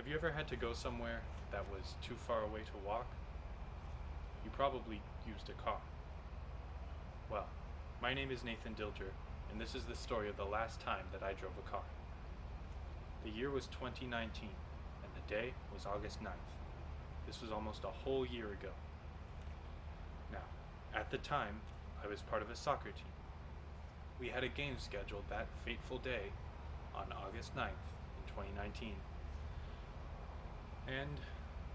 Have you ever had to go somewhere that was too far away to walk? You probably used a car. Well, my name is Nathan Dilger, and this is the story of the last time that I drove a car. The year was 2019, and the day was August 9th. This was almost a whole year ago. Now, at the time, I was part of a soccer team. We had a game scheduled that fateful day on August 9th in 2019. And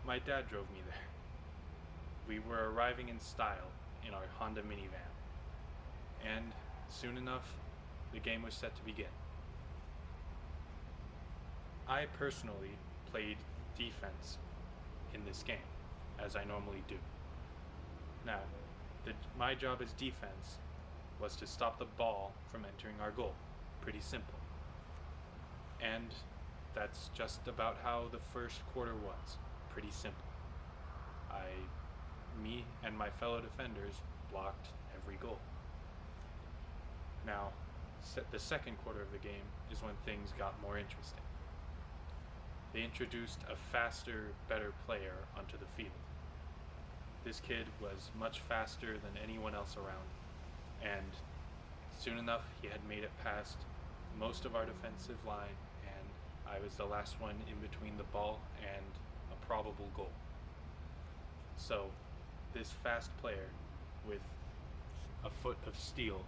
my dad drove me there. We were arriving in style in our Honda minivan. And soon enough, the game was set to begin. I personally played defense in this game, as I normally do. Now, my job as defense was to stop the ball from entering our goal. Pretty simple. And that's just about how the first quarter was. Pretty simple. Me and my fellow defenders blocked every goal. Now, the second quarter of the game is when things got more interesting. They introduced a faster, better player onto the field. This kid was much faster than anyone else around, and soon enough he had made it past most of our defensive line, and I was the last one in between the ball and a probable goal. So, this fast player with a foot of steel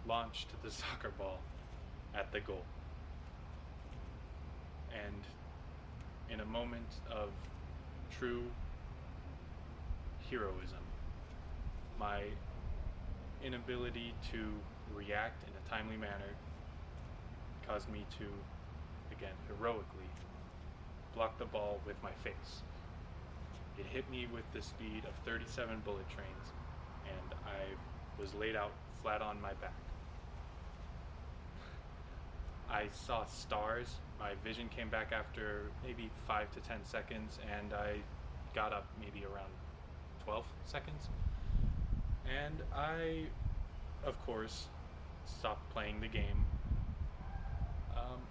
launched the soccer ball at the goal. And in a moment of true heroism, my inability to react in a timely manner caused me to, again, heroically block the ball with my face. It hit me with the speed of 37 bullet trains, and I was laid out flat on my back. I saw stars. My vision came back after maybe 5 to 10 seconds, and I got up maybe around 12 seconds. And I, of course, stopped playing the game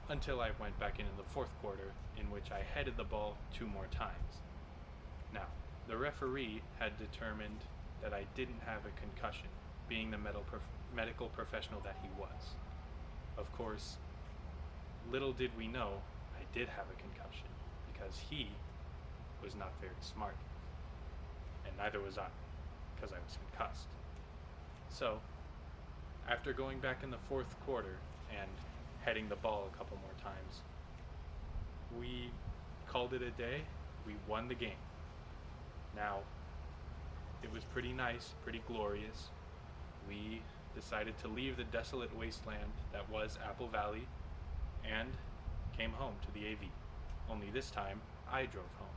until I went back in the fourth quarter, in which I headed the ball 2 more times. Now, the referee had determined that I didn't have a concussion, being the medical professional that he was. Of course, little did we know I did have a concussion, because he was not very smart, and neither was I, because I was concussed. So, after going back in the fourth quarter and heading the ball a couple more times, we called it a day. We won the game. Now, it was pretty nice, pretty glorious. We decided to leave the desolate wasteland that was Apple Valley and came home to the AV. Only this time, I drove home.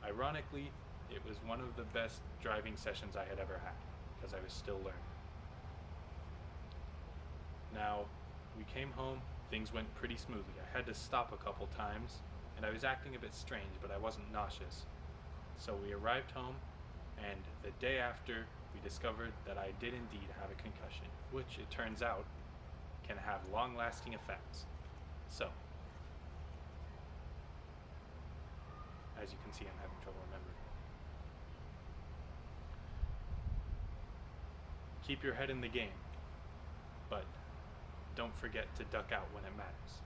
Ironically, it was one of the best driving sessions I had ever had, because I was still learning. Now, we came home, things went pretty smoothly. I had to stop a couple times, and I was acting a bit strange, but I wasn't nauseous. So we arrived home, and the day after, we discovered that I did indeed have a concussion, which, it turns out, can have long-lasting effects. So, as you can see, I'm having trouble remembering. Keep your head in the game, but don't forget to duck out when it matters.